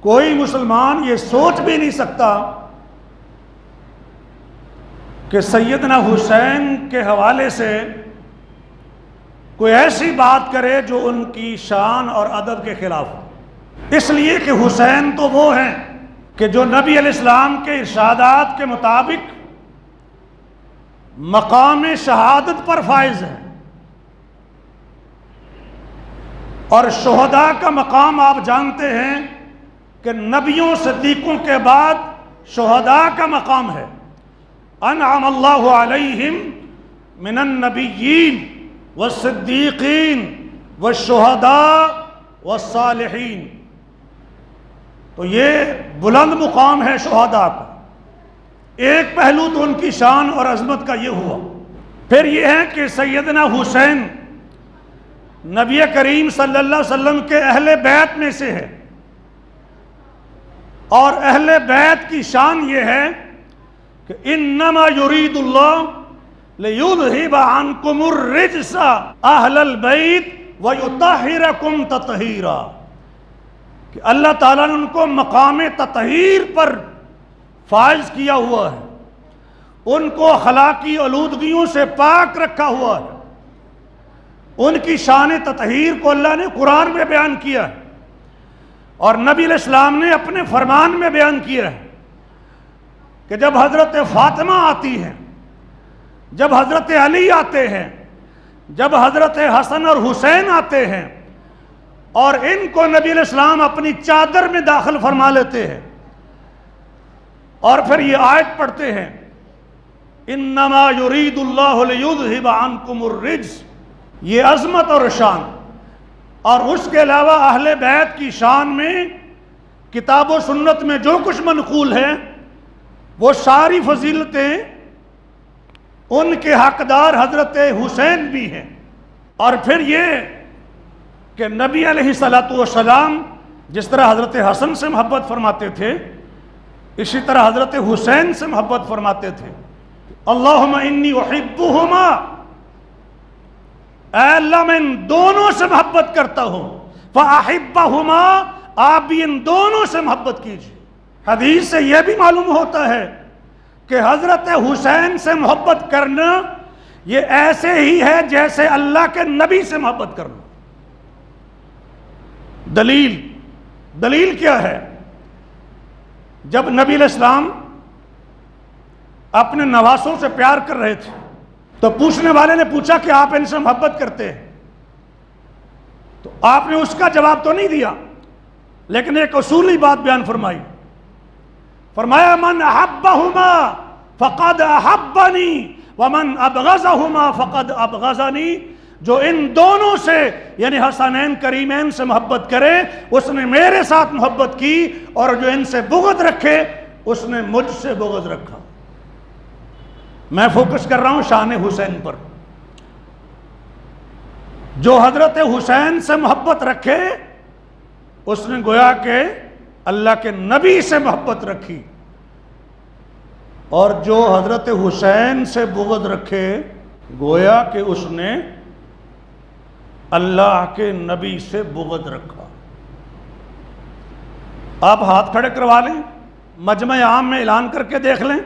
کوئی مسلمان یہ سوچ بھی نہیں سکتا کہ سیدنا حسین کے حوالے سے کوئی ایسی بات کرے جو ان کی شان اور ادب کے خلاف ہو، اس لیے کہ حسین تو وہ ہیں کہ جو نبی علیہ السلام کے ارشادات کے مطابق مقام شہادت پر فائز ہیں، اور شہداء کا مقام آپ جانتے ہیں کہ نبیوں صدیقوں کے بعد شہداء کا مقام ہے۔ انعم اللہ علیہم من النبیین والصدیقین والشہداء والصالحین، تو یہ بلند مقام ہے شہداء کا۔ ایک پہلو تو ان کی شان اور عظمت کا یہ ہوا، پھر یہ ہے کہ سیدنا حسین نبی کریم صلی اللہ علیہ وسلم کے اہل بیت میں سے ہے، اور اہل بیت کی شان یہ ہے کہ انما یرید اللہ لیذہب عنکم الرجس اہل البیت ویطہرکم تطہیرا، کہ اللہ تعالیٰ نے ان کو مقام تطہیر پر فائز کیا ہوا ہے، ان کو اخلاقی آلودگیوں سے پاک رکھا ہوا ہے۔ ان کی شان تطہیر کو اللہ نے قرآن میں بیان کیا ہے، اور نبی علیہ السلام نے اپنے فرمان میں بیان کیا ہے کہ جب حضرت فاطمہ آتی ہیں، جب حضرت علی آتے ہیں، جب حضرت حسن اور حسین آتے ہیں، اور ان کو نبی علیہ السلام اپنی چادر میں داخل فرما لیتے ہیں، اور پھر یہ آیت پڑھتے ہیں انما یرید اللہ لیذہب عنکم الرجس، یہ عظمت اور شان۔ اور اس کے علاوہ اہل بیت کی شان میں کتاب و سنت میں جو کچھ منقول ہے وہ ساری فضیلتیں ان کے حقدار حضرت حسین بھی ہیں۔ اور پھر یہ کہ نبی علیہ الصلوۃ والسلام جس طرح حضرت حسن سے محبت فرماتے تھے، اسی طرح حضرت حسین سے محبت فرماتے تھے۔ اللہم انی احبہما، اے اللہ میں ان دونوں سے محبت کرتا ہوں، فاحبہما، آپ بھی ان دونوں سے محبت کیجیے۔ حدیث سے یہ بھی معلوم ہوتا ہے کہ حضرت حسین سے محبت کرنا یہ ایسے ہی ہے جیسے اللہ کے نبی سے محبت کرنا۔ دلیل کیا ہے؟ جب نبی علیہ السلام اپنے نواسوں سے پیار کر رہے تھے تو پوچھنے والے نے پوچھا کہ آپ ان سے محبت کرتے ہیں، تو آپ نے اس کا جواب تو نہیں دیا، لیکن ایک اصولی بات بیان فرمائی، فرمایا من احبہما فقد احبنی ومن ابغضہما فقد ابغضنی، جو ان دونوں سے یعنی حسنین کریمین سے محبت کرے اس نے میرے ساتھ محبت کی، اور جو ان سے بغض رکھے اس نے مجھ سے بغض رکھا۔ میں فوکس کر رہا ہوں شان حسین پر۔ جو حضرت حسین سے محبت رکھے اس نے گویا کہ اللہ کے نبی سے محبت رکھی، اور جو حضرت حسین سے بغض رکھے گویا کہ اس نے اللہ کے نبی سے بغض رکھا۔ آپ ہاتھ کھڑے کروا لیں، مجمع عام میں اعلان کر کے دیکھ لیں،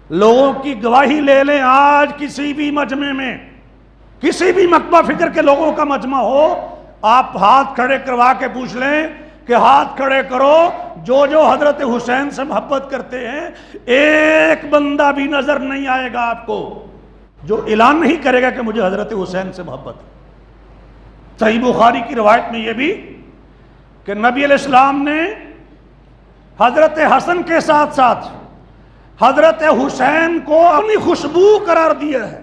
لوگوں کی گواہی لے لیں، آج کسی بھی مجمع میں کسی بھی مکتبہ فکر کے لوگوں کا مجمع ہو، آپ ہاتھ کھڑے کروا کے پوچھ لیں کہ ہاتھ کھڑے کرو جو جو حضرت حسین سے محبت کرتے ہیں، ایک بندہ بھی نظر نہیں آئے گا آپ کو جو اعلان نہیں کرے گا کہ مجھے حضرت حسین سے محبت ہے۔ صحیح بخاری کی روایت میں یہ بھی کہ نبی علیہ السلام نے حضرت حسن کے ساتھ ساتھ حضرت حسین کو اپنی خوشبو قرار دیا ہے۔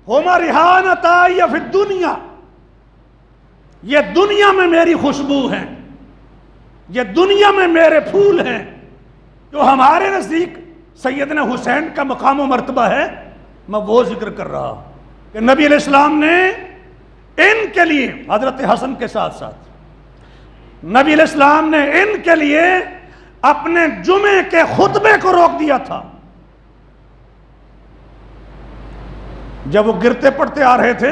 ہما ریحانتای فی الدنیا، یہ دنیا میں میری خوشبو ہیں، یہ دنیا میں میرے پھول ہیں۔ جو ہمارے نزدیک سیدنا حسین کا مقام و مرتبہ ہے، میں وہ ذکر کر رہا ہوں کہ نبی علیہ السلام نے ان کے لیے حضرت حسن کے ساتھ ساتھ نبی علیہ السلام نے ان کے لیے اپنے جمعے کے خطبے کو روک دیا تھا۔ جب وہ گرتے پڑتے آ رہے تھے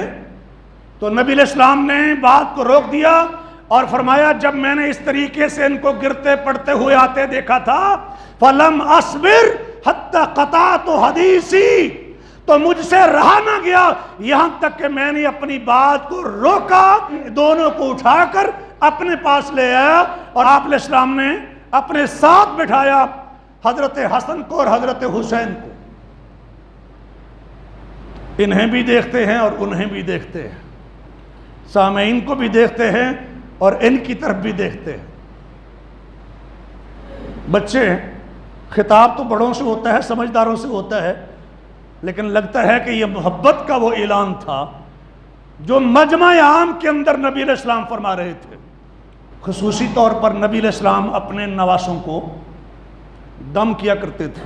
تو نبی علیہ السلام نے بات کو روک دیا اور فرمایا جب میں نے اس طریقے سے ان کو گرتے پڑتے ہوئے آتے دیکھا تھا فلم اصبر حتی قطعت حدیثی، تو مجھ سے رہا نہ گیا یہاں تک کہ میں نے اپنی بات کو روکا، دونوں کو اٹھا کر اپنے پاس لے آیا اور آپ علیہ السلام نے اپنے ساتھ بٹھایا حضرت حسن کو اور حضرت حسین کو۔ انہیں بھی دیکھتے ہیں اور انہیں بھی دیکھتے ہیں، سامعین کو بھی دیکھتے ہیں اور ان کی طرف بھی دیکھتے ہیں۔ بچے خطاب تو بڑوں سے ہوتا ہے، سمجھداروں سے ہوتا ہے، لیکن لگتا ہے کہ یہ محبت کا وہ اعلان تھا جو مجمع عام کے اندر نبی علیہ السلام فرما رہے تھے۔ خصوصی طور پر نبی علیہ السلام اپنے نواسوں کو دم کیا کرتے تھے۔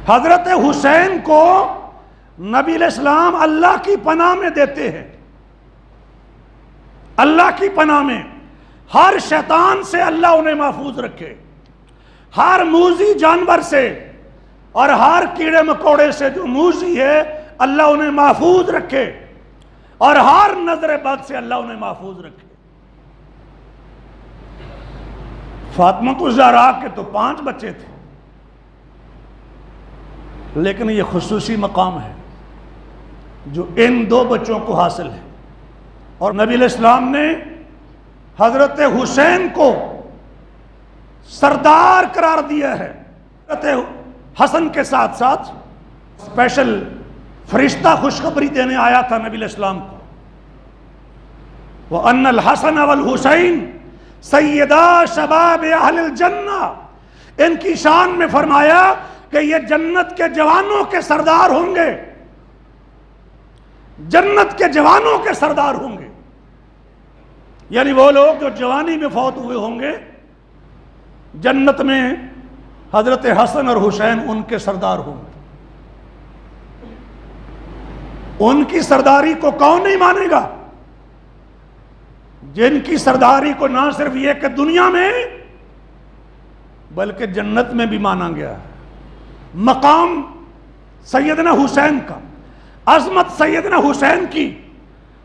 حضرت حسین کو نبی علیہ السلام اللہ کی پناہ میں دیتے ہیں، اللہ کی پناہ میں، ہر شیطان سے اللہ انہیں محفوظ رکھے، ہر موذی جانور سے اور ہر کیڑے مکوڑے سے جو موذی ہے اللہ انہیں محفوظ رکھے، اور ہر نظر بد سے اللہ انہیں محفوظ رکھے۔ فاطمہ الزہرا کے تو 5 بچے تھے، لیکن یہ خصوصی مقام ہے جو ان 2 بچوں کو حاصل ہے، اور نبی علیہ السلام نے حضرت حسین کو سردار قرار دیا ہے۔ حضرت حسن کے ساتھ ساتھ اسپیشل فرشتہ خوشخبری دینے آیا تھا نبی علیہ السلام کو، وَأَنَّ الْحَسَنَ وَالْحُسَيْنَ سَيِّدَا شَبَابِ أَهْلِ الْجَنَّةِ، ان کی شان میں فرمایا کہ یہ جنت کے جوانوں کے سردار ہوں گے، جنت کے جوانوں کے سردار ہوں گے، یعنی وہ لوگ جو جوانی میں فوت ہوئے ہوں گے جنت میں حضرت حسن اور حسین ان کے سردار ہوں گے۔ ان کی سرداری کو کون نہیں مانے گا؟ جن کی سرداری کو نہ صرف یہ کہ دنیا میں بلکہ جنت میں بھی مانا گیا ہے۔ مقام سیدنا حسین کا، عظمت سیدنا حسین کی،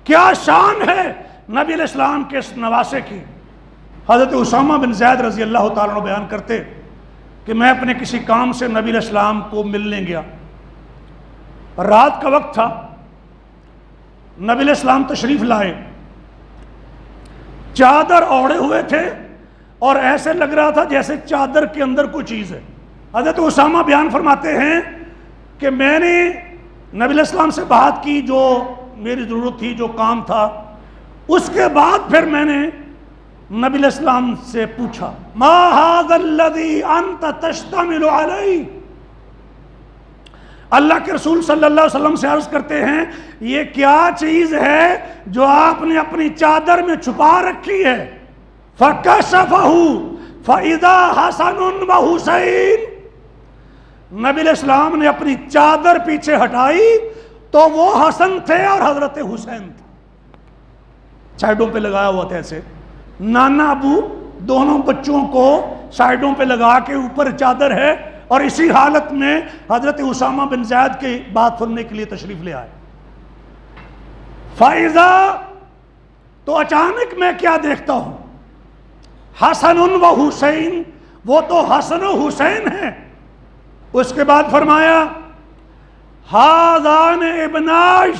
کیا شان ہے نبی علیہ السلام کے اس نواسے کی۔ حضرت اسامہ بن زید رضی اللہ تعالیٰ عنہ بیان کرتے کہ میں اپنے کسی کام سے نبی علیہ السلام کو ملنے گیا، رات کا وقت تھا، نبی علیہ السلام تشریف لائے، چادر اوڑے ہوئے تھے اور ایسے لگ رہا تھا جیسے چادر کے اندر کوئی چیز ہے۔ حضرت اسامہ بیان فرماتے ہیں کہ میں نے نبی علیہ السلام سے بات کی، جو میری ضرورت تھی، جو کام تھا، اس کے بعد پھر میں نے نبی علیہ السلام سے پوچھا ما هذا الذي انت تشتمل علیہ، اللہ کے رسول صلی اللہ علیہ وسلم سے عرض کرتے ہیں یہ کیا چیز ہے جو آپ نے اپنی چادر میں چھپا رکھی ہے؟ فَكَشَفَهُ فَإِذَا حَسَنٌ وَحُسَيْنٌ، نبی علیہ السلام نے اپنی چادر پیچھے ہٹائی تو وہ حسن تھے اور حضرت حسین تھے، سائڈوں پہ لگایا ہوا تھا ایسے، نانا ابو دونوں بچوں کو سائڈوں پہ لگا کے اوپر چادر ہے، اور اسی حالت میں حضرت اسامہ بن زید کی بات سننے کے لیے تشریف لے آئے۔ فائزہ، تو اچانک میں کیا دیکھتا ہوں، حسن و حسین، وہ تو حسن و حسین ہیں۔ اس کے بعد فرمایا ہذان ابناش،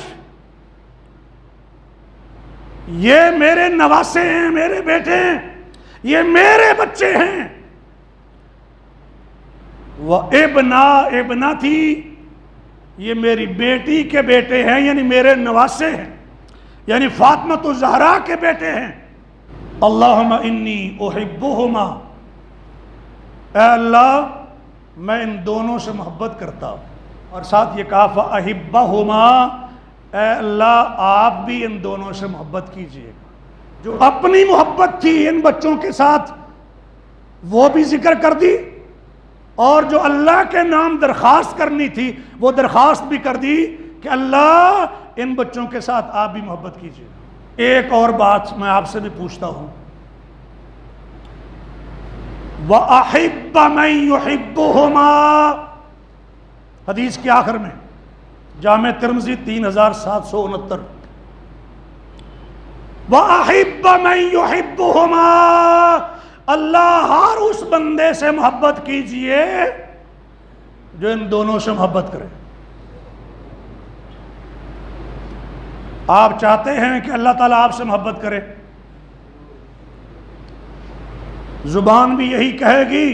یہ میرے نواسے ہیں، میرے بیٹے ہیں، یہ میرے بچے ہیں۔ وہ ابنا تھی، یہ میری بیٹی کے بیٹے ہیں، یعنی میرے نواسے ہیں، یعنی فاطمہ الزہرا کے بیٹے ہیں۔ اللہم انی احبہما، اے اللہ میں ان دونوں سے محبت کرتا ہوں، اور ساتھ یہ کہا فاحبہما، اے اللہ آپ بھی ان دونوں سے محبت کیجئے۔ جو اپنی محبت تھی ان بچوں کے ساتھ وہ بھی ذکر کر دی، اور جو اللہ کے نام درخواست کرنی تھی وہ درخواست بھی کر دی کہ اللہ ان بچوں کے ساتھ آپ بھی محبت کیجئے۔ ایک اور بات میں آپ سے بھی پوچھتا ہوں، وَأَحِبَّ مَن يُحِبُّهُمَا، حدیث کے آخر میں جامع ترمذی 3769، وَأَحِبَّ مَن يُحِبُّهُمَا، اللہ ہر اس بندے سے محبت کیجئے جو ان دونوں سے محبت کرے۔ آپ چاہتے ہیں کہ اللہ تعالیٰ آپ سے محبت کرے، زبان بھی یہی کہے گی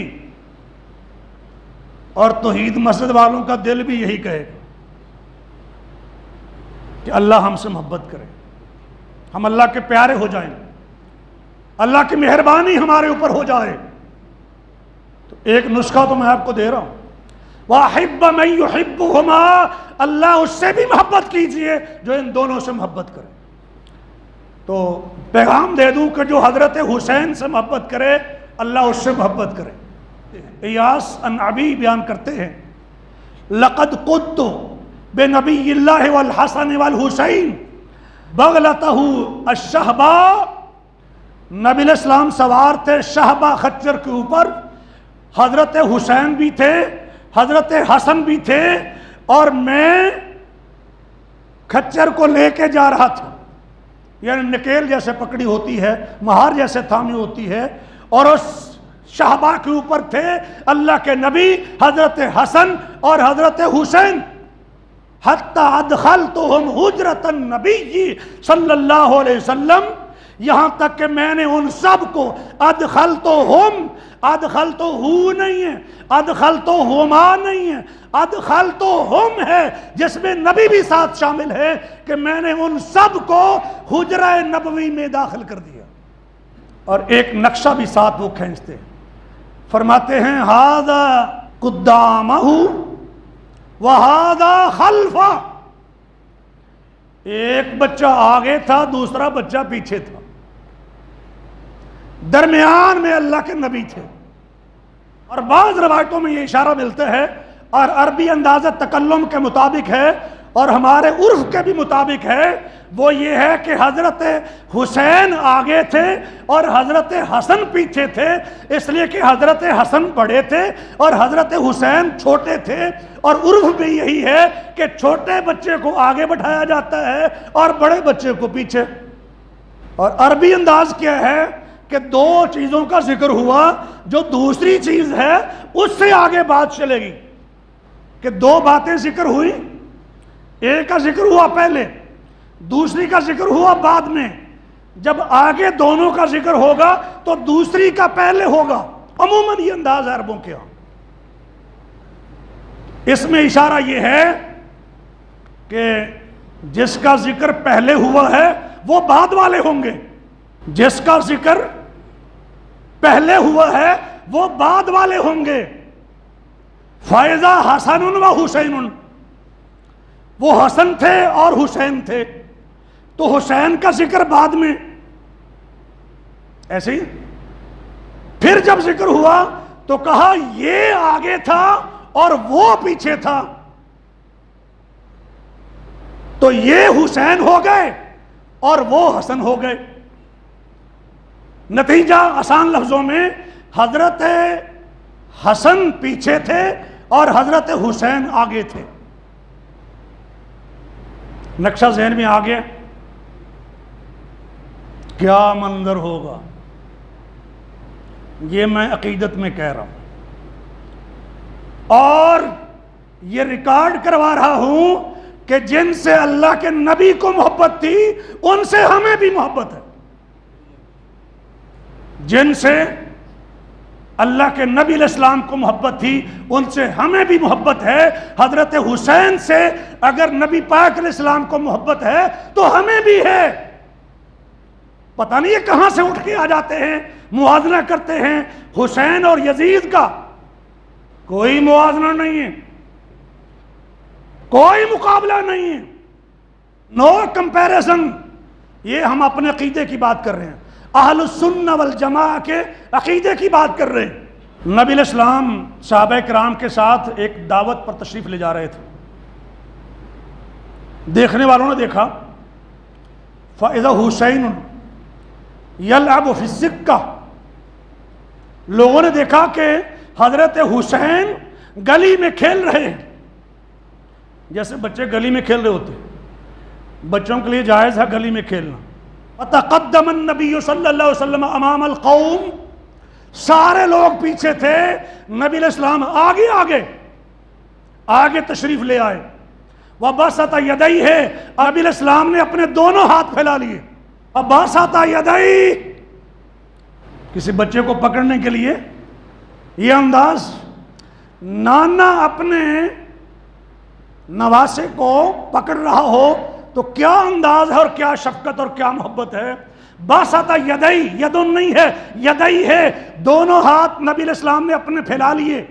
اور توحید مسجد والوں کا دل بھی یہی کہے گا کہ اللہ ہم سے محبت کرے، ہم اللہ کے پیارے ہو جائیں، اللہ کی مہربانی ہمارے اوپر ہو جائے۔ تو ایک نسخہ تو میں آپ کو دے رہا ہوں، وَأَحِبَّ مَن يُحِبُّهُمَا، اللہ اس سے بھی محبت کیجئے جو ان دونوں سے محبت کرے۔ تو پیغام دے دوں کہ جو حضرت حسین سے محبت کرے اللہ اس سے محبت کرے۔ ایاس انعبی بیان کرتے ہیں، لَقَدْ قُدْتُ بِنَبِيِّ اللَّهِ وَالْحَسَنِ وَالْحُسَيْنِ بَغْلَتَهُ الشَّهْبَاء، نبی علیہ السلام سوار تھے شہبہ خچر کے اوپر، حضرت حسین بھی تھے، حضرت حسن بھی تھے، اور میں کھچر کو لے کے جا رہا تھا، یعنی نکیل جیسے پکڑی ہوتی ہے، مہار جیسے تھامی ہوتی ہے، اور اس شہبہ کے اوپر تھے اللہ کے نبی حضرت حسن اور حضرت حسین، حتی ادخلتہم حجرۃ النبی صلی اللہ علیہ وسلم، یہاں تک کہ میں نے ان سب کو ادخلتہم، ادخلتہو نہیں ہے، ادخلتہما نہیں ہے، ادخلتہم ہے جس میں نبی بھی ساتھ شامل ہے، کہ میں نے ان سب کو حجرہ نبوی میں داخل کر دیا۔ اور ایک نقشہ بھی ساتھ وہ کھینچتے ہیں، فرماتے ہیں ھذا قدامہ وھذا خلفہ، ایک بچہ آگے تھا دوسرا بچہ پیچھے تھا، درمیان میں اللہ کے نبی تھے۔ اور بعض روایتوں میں یہ اشارہ ملتا ہے، اور عربی انداز تکلم کے مطابق ہے اور ہمارے عرف کے بھی مطابق ہے، وہ یہ ہے کہ حضرت حسین آگے تھے اور حضرت حسن پیچھے تھے، اس لیے کہ حضرت حسن بڑے تھے اور حضرت حسین چھوٹے تھے، اور عرف بھی یہی ہے کہ چھوٹے بچے کو آگے بٹھایا جاتا ہے اور بڑے بچے کو پیچھے۔ اور عربی انداز کیا ہے کہ دو چیزوں کا ذکر ہوا، جو دوسری چیز ہے اس سے آگے بات چلے گی، کہ دو باتیں ذکر ہوئی، ایک کا ذکر ہوا پہلے، دوسری کا ذکر ہوا بعد میں، جب آگے دونوں کا ذکر ہوگا تو دوسری کا پہلے ہوگا، عموماً یہ انداز ہے عربوں کے ہاں۔ اس میں اشارہ یہ ہے کہ جس کا ذکر پہلے ہوا ہے وہ بعد والے ہوں گے، جس کا ذکر پہلے ہوا ہے وہ بعد والے ہوں گے۔ فَإِذَا حَسَنٌ وَحُسَيْنٌ، وہ حسن تھے اور حسین تھے، تو حسین کا ذکر بعد میں، ایسے ہی پھر جب ذکر ہوا تو کہا یہ آگے تھا اور وہ پیچھے تھا، تو یہ حسین ہو گئے اور وہ حسن ہو گئے۔ نتیجہ آسان لفظوں میں، حضرت حسن پیچھے تھے اور حضرت حسین آگے تھے۔ نقشہ ذہن میں آ گیا؟ کیا منظر ہوگا، یہ میں عقیدت میں کہہ رہا ہوں، اور یہ ریکارڈ کروا رہا ہوں کہ جن سے اللہ کے نبی کو محبت تھی ان سے ہمیں بھی محبت ہے، جن سے اللہ کے نبی علیہ السلام کو محبت تھی ان سے ہمیں بھی محبت ہے۔ حضرت حسین سے اگر نبی پاک علیہ السلام کو محبت ہے تو ہمیں بھی ہے۔ پتہ نہیں یہ کہاں سے اٹھ کے آ جاتے ہیں، موازنہ کرتے ہیں حسین اور یزید کا، کوئی موازنہ نہیں ہے، کوئی مقابلہ نہیں ہے، نو کمپیریزن۔ یہ ہم اپنے عقیدے کی بات کر رہے ہیں، اہل السنہ والجماعہ کے عقیدے کی بات کر رہے ہیں۔ نبی علیہ السلام صحابہ کرام کے ساتھ ایک دعوت پر تشریف لے جا رہے تھے، دیکھنے والوں نے دیکھا فَإِذَا حُسَيْنٌ يَلْعَبُ فِي السِّكَّةِ، لوگوں نے دیکھا کہ حضرت حسین گلی میں کھیل رہے ہیں، جیسے بچے گلی میں کھیل رہے ہوتے ہیں، بچوں کے لیے جائز ہے گلی میں کھیلنا، فتقدم النبی صلی اللہ علیہ وسلم امام القوم، سارے لوگ پیچھے تھے، نبی علیہ السلام آگے تشریف لے آئے. وبسط یدیہ، نبی علیہ السلام نے اپنے دونوں ہاتھ پھیلا لیے. وبسط یدیہ، کسی بچے کو پکڑنے کے لیے یہ انداز، نانا اپنے نواسے کو پکڑ رہا ہو تو کیا انداز ہے اور کیا شفقت اور کیا محبت ہے. باسط یدئی، یدن نہیں ہے، یدئی ہے، دونوں ہاتھ نبی علیہ السلام نے اپنے پھیلا لیے.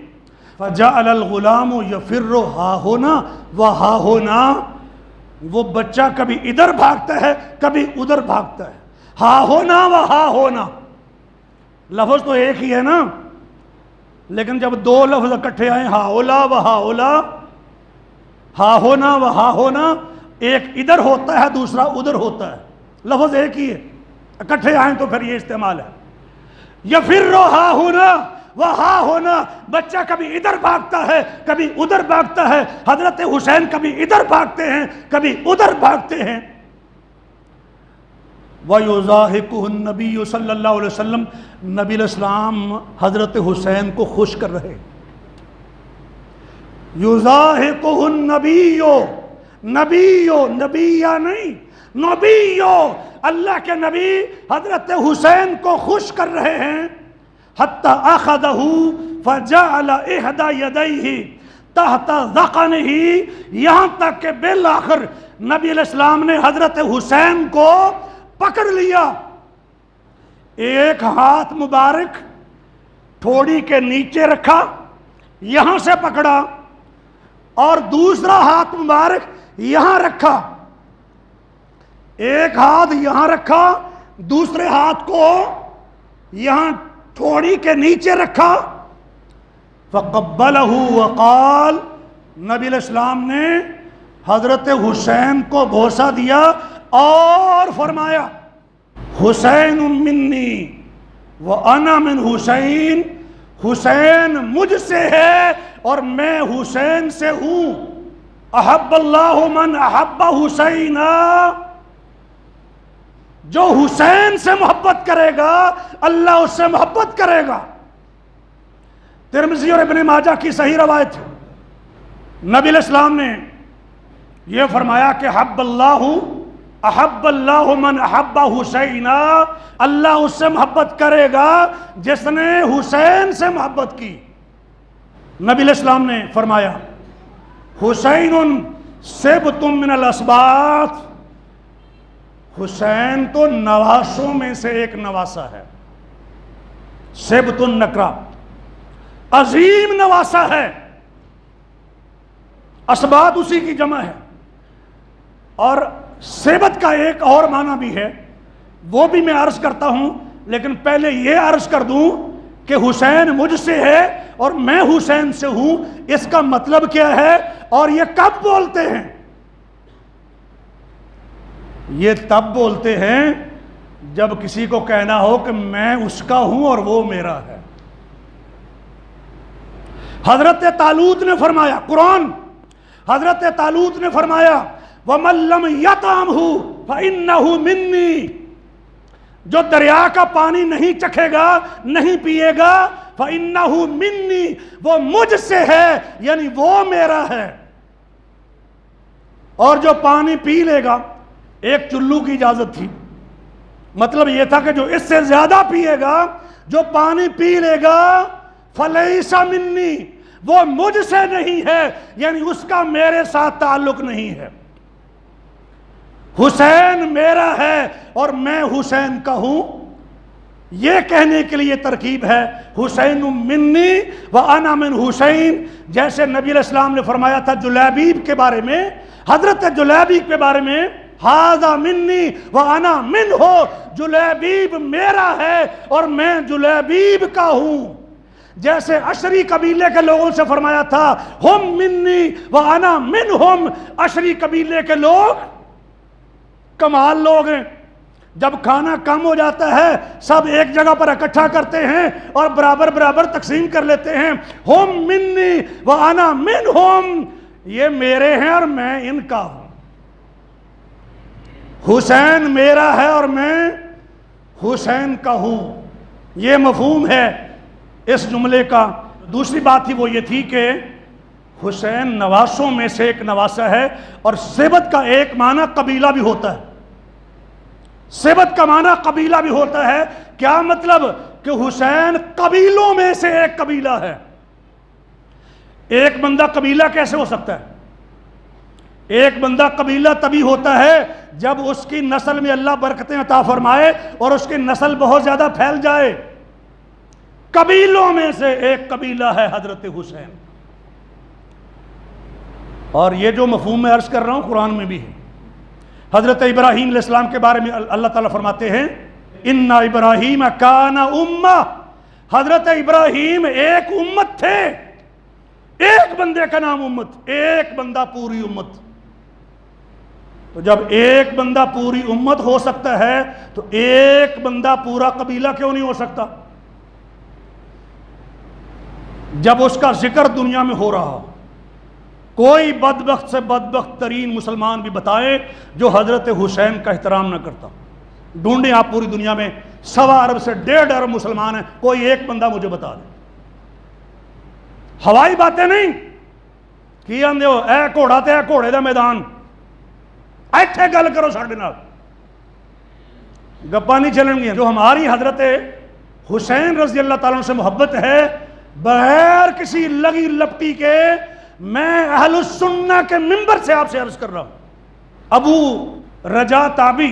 فجعل الغلام یفر ہا ہونا و ہا ہونا، وہ بچہ کبھی ادھر بھاگتا ہے کبھی ادھر بھاگتا ہے. ہا ہونا و ہا ہونا، لفظ تو ایک ہی ہے نا، لیکن جب دو لفظ اکٹھے آئے، ہا اولا و ہا اولا، ہا ہونا و ہا ہونا، ایک ادھر ہوتا ہے دوسرا ادھر ہوتا ہے، لفظ ایک ہی ہے، اکٹھے آئیں تو پھر یہ استعمال ہے. یفر ہا ہونا و ہا ہونا، بچہ کبھی ادھر بھاگتا ہے کبھی ادھر بھاگتا ہے. حضرت حسین کبھی ادھر بھاگتے ہیں کبھی ادھر بھاگتے ہیں. وَيُضَاحِكُهُ النَّبِيُّ صلی اللہ علیہ وسلم، نبی علیہ السلام حضرت حسین کو خوش کر رہے. یُضَاحِكُهُ النَّبِيُّ، نبیہ نہیں، نبیو، اللہ کے نبی حضرت حسین کو خوش کر رہے ہیں. حتی اخذہ فجعل احدی یدیہ تحت ذقنہ، یہاں تک کہ بالآخر نبی علیہ السلام نے حضرت حسین کو پکڑ لیا. ایک ہاتھ مبارک ٹھوڑی کے نیچے رکھا، یہاں سے پکڑا، اور دوسرا ہاتھ مبارک یہاں رکھا. ایک ہاتھ یہاں رکھا، دوسرے ہاتھ کو یہاں ٹھوڑی کے نیچے رکھا. فقبلہ وقال، نبی علیہ السلام نے حضرت حسین کو بوسہ دیا اور فرمایا حسین منی وانا من حسین، حسین مجھ سے ہے اور میں حسین سے ہوں. احب اللہ من احب حسینا، جو حسین سے محبت کرے گا اللہ اس سے محبت کرے گا. ترمذی اور ابن ماجہ کی صحیح روایت ہے، نبی علیہ السلام نے یہ فرمایا کہ احب اللہ من احب حسینا، اللہ اس سے محبت کرے گا جس نے حسین سے محبت کی. نبی علیہ السلام نے فرمایا حسین سبط من الاسباط، حسین تو نواسوں میں سے ایک نواسا ہے. سبط النکرہ، عظیم نواسا ہے. اسباط اسی کی جمع ہے. اور سبط کا ایک اور معنی بھی ہے، وہ بھی میں عرض کرتا ہوں، لیکن پہلے یہ عرض کر دوں کہ حسین مجھ سے ہے اور میں حسین سے ہوں. اس کا مطلب کیا ہے اور یہ کب بولتے ہیں؟ یہ تب بولتے ہیں جب کسی کو کہنا ہو کہ میں اس کا ہوں اور وہ میرا ہے. حضرت طالوت نے فرمایا، قرآن، حضرت طالوت نے فرمایا وَمَن لَّمْ يَطْعَمْهُ فَإِنَّهُ مِنِّي، جو دریا کا پانی نہیں چکھے گا نہیں پیے گا، فَإِنَّهُ مِنِّي، وہ مجھ سے ہے یعنی وہ میرا ہے. اور جو پانی پی لے گا، ایک چلو کی اجازت تھی، مطلب یہ تھا کہ جو اس سے زیادہ پیے گا، جو پانی پی لے گا، فَلَيْسَ مِنِّي، وہ مجھ سے نہیں ہے یعنی اس کا میرے ساتھ تعلق نہیں ہے. حسین میرا ہے اور میں حسین کا ہوں، یہ کہنے کے لیے ترکیب ہے حسین منی وانا من حسین. جیسے نبی علیہ السلام نے فرمایا تھا جلیبیب کے بارے میں، حضرت جلیبیب کے بارے میں، ھذا منی وانا منہ، جلیبیب میرا ہے اور میں جلیبیب کا ہوں. جیسے اشری قبیلے کے لوگوں سے فرمایا تھا ہم منی وانا منہم، اشری قبیلے کے لوگ کمال لوگ ہیں، جب کھانا کم ہو جاتا ہے سب ایک جگہ پر اکٹھا کرتے ہیں اور برابر برابر تقسیم کر لیتے ہیں. ہم منی وانا منہم، یہ میرے ہیں اور میں ان کا ہوں. حسین میرا ہے اور میں حسین کا ہوں، یہ مفہوم ہے اس جملے کا۔ دوسری بات ہی وہ یہ تھی کہ حسین نواسوں میں سے ایک نواسہ ہے، اور سبط کا ایک معنی قبیلہ بھی ہوتا ہے۔ سبط کا معنی قبیلہ بھی ہوتا ہے۔ کیا مطلب؟ کہ حسین قبیلوں میں سے ایک قبیلہ ہے۔ ایک بندہ قبیلہ کیسے ہو سکتا ہے؟ ایک بندہ قبیلہ تبھی ہوتا ہے جب اس کی نسل میں اللہ برکتیں عطا فرمائے اور اس کی نسل بہت زیادہ پھیل جائے۔ قبیلوں میں سے ایک قبیلہ ہے حضرت حسین، اور یہ جو مفہوم میں عرض کر رہا ہوں قرآن میں بھی ہے۔ حضرت ابراہیم علیہ السلام کے بارے میں اللہ تعالیٰ فرماتے ہیں ان ابراہیم کان امہ، حضرت ابراہیم ایک امت تھے۔ ایک بندے کا نام امت، ایک بندہ پوری امت۔ تو جب ایک بندہ پوری امت ہو سکتا ہے تو ایک بندہ پورا قبیلہ کیوں نہیں ہو سکتا؟ جب اس کا ذکر دنیا میں ہو رہا، کوئی بدبخت سے بدبخت ترین مسلمان بھی بتائے جو حضرت حسین کا احترام نہ کرتا۔ ڈھونڈیں آپ پوری دنیا میں 1.25 ارب سے 1.5 ارب مسلمان ہیں، کوئی ایک بندہ مجھے بتا دے۔ ہوائی باتیں نہیں کی آندے ہو، اے گھوڑا تے اے گھوڑے دا میدان، ایتھے گل کرو ساڈے نال، گپاں نہیں چلن گیاں۔ جو ہماری حضرت حسین رضی اللہ تعالیٰ عنہ سے محبت ہے، بغیر کسی لگی لپٹی کے میں اہل السنہ کے منبر سے آپ سے عرض کر رہا ہوں۔ ابو رجا تابی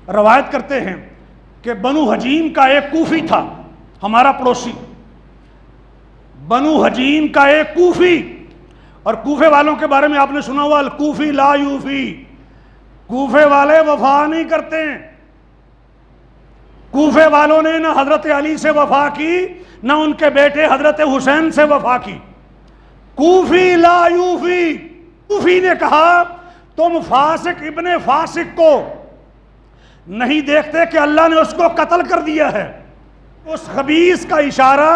روایت کرتے ہیں کہ بنو حجیم کا ایک کوفی تھا، ہمارا پڑوسی، بنو حجیم کا ایک کوفی، اور کوفے والوں کے بارے میں آپ نے سنا ہوا الکوفی لا یوفی، کوفے والے وفا نہیں کرتے ہیں۔ کوفے والوں نے نہ حضرت علی سے وفا کی، نہ ان کے بیٹے حضرت حسین سے وفا کی۔ کوفی لا یوفی، کوفی نے کہا تم فاسق ابن فاسق کو نہیں دیکھتے کہ اللہ نے اس کو قتل کر دیا ہے؟ اس خبیث کا اشارہ،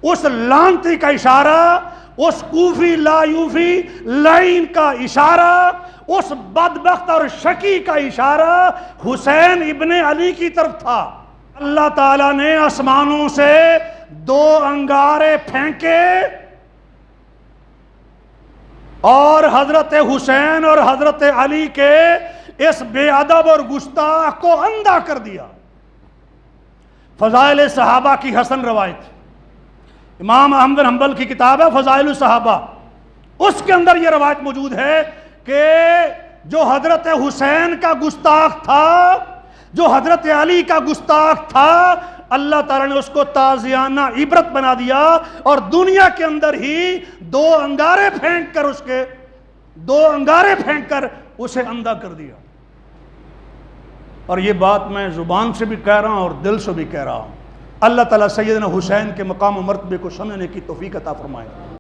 اس لعنتی کا اشارہ، اس کوفی لا یوفی لعین کا اشارہ، اس بدبخت اور شقی کا اشارہ حسین ابن علی کی طرف تھا۔ اللہ تعالیٰ نے آسمانوں سے 2 انگارے پھینکے اور حضرت حسین اور حضرت علی کے اس بے ادب اور گستاخ کو اندھا کر دیا۔ فضائل صحابہ کی حسن روایت، امام احمد بن حنبل کی کتاب ہے فضائل الصحابہ، اس کے اندر یہ روایت موجود ہے کہ جو حضرت حسین کا گستاخ تھا، جو حضرت علی کا گستاخ تھا، اللہ تعالیٰ نے اس کو تازیانہ عبرت بنا دیا اور دنیا کے اندر ہی 2 انگارے پھینک کر اسے اندھا کر دیا۔ اور یہ بات میں زبان سے بھی کہہ رہا ہوں اور دل سے بھی کہہ رہا ہوں۔ اللہ تعالیٰ سیدنا حسین کے مقام و مرتبے کو سمجھنے کی توفیق عطا فرمائے۔